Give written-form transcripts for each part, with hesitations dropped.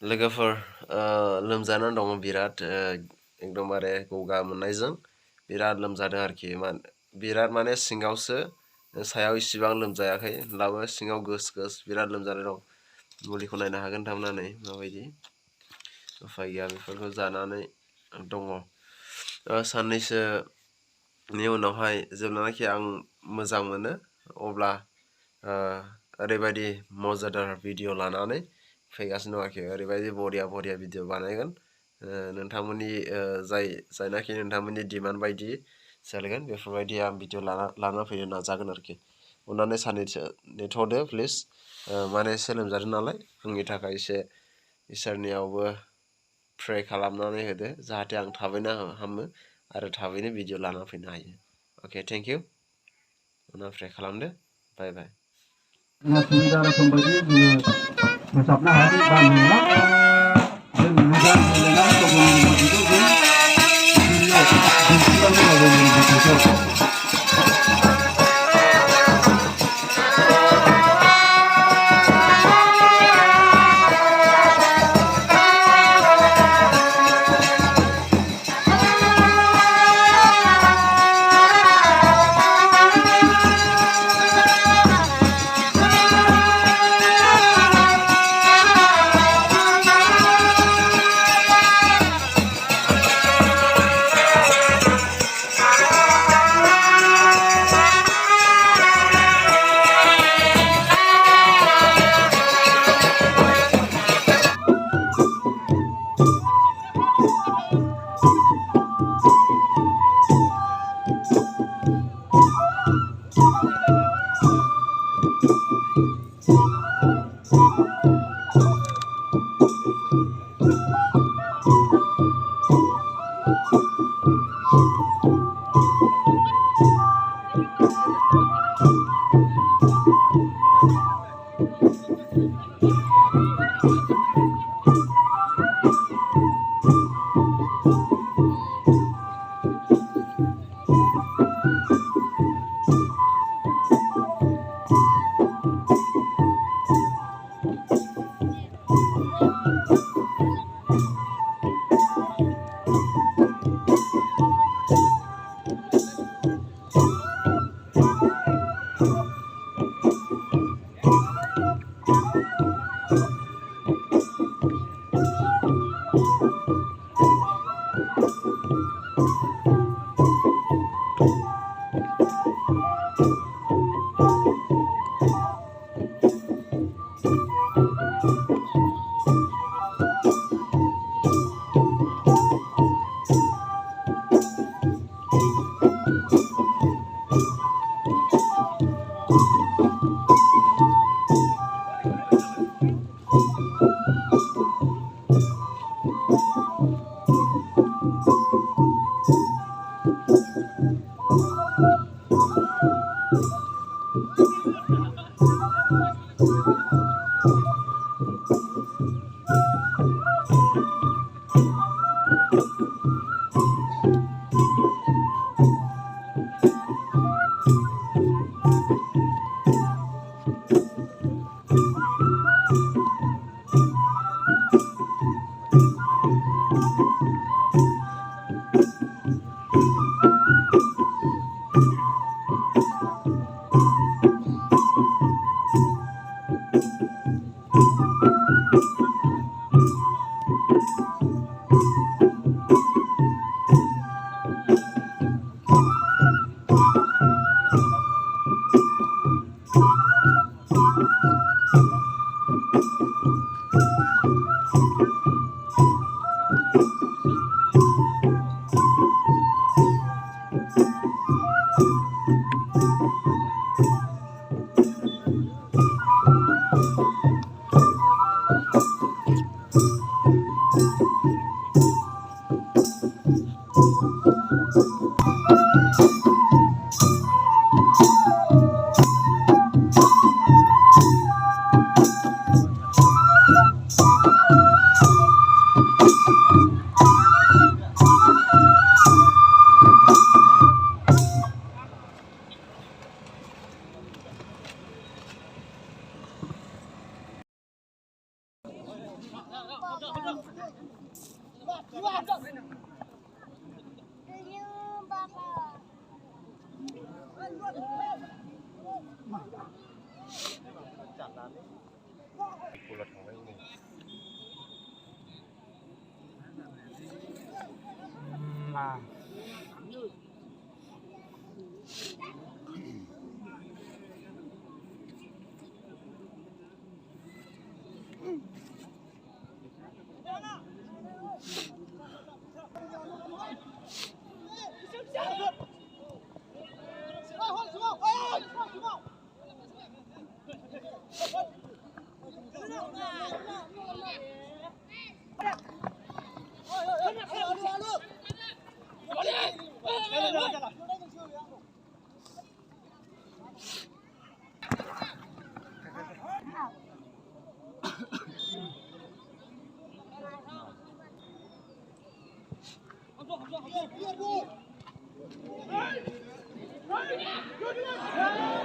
लोगोफोर लोमजानानै दङ बिराद एकदमबारे गगा मोननायजों बिराद लोमजादों आरोखि बिराद माने सिङावसो सायाव इसिबां लोमजायाखै होनब्लाबो सिङाव गोस बिराद लोमजानाय दं मुलिखौ नायनो हागोन थांनानै माबायदि उफाय गैया बेफोरखौ जानानै दङ साननैसोनि उनावहाय जेब्लानाखि आं मोजां मोनो अब्ला ओरैबायदि मजादार भिडिअ लानानै फैगासिनो दं आरोखि ओरैबायदि बरिया भिडिअ बानायगोन नोंथांमोननि जायनाखि नोंथांमोननि डिमान्ड बायदि सोलिगोन बेफोरबायदि आं भिडिअ लाना फैनो नाजागोन आरोखि अननानै साननैसो नेथ'दो प्लिज माने एसे लोमजादों नालाय आंनि थाखाय एसे इसोरनियावबो प्रे खालामनानै होदो जाहाथे आं थाबैनो हामो आरो थाबैनो भिडिअ लाना फैनो हायो अके थेंक इउ उनाव प्रे खालामदो बाय बाय सुबिदा रोखोम बायदि जोङो फोसाबनो हायाखै गामियाव जों मोजां गेलेनानै गावनि रोंगौथिखौ जों दिन्थिलांनो गावनि रोंगौथिखौ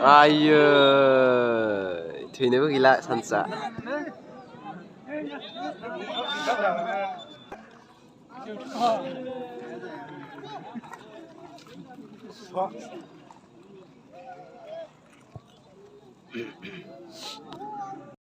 Ayo, थैनोबो गैला सानसेआ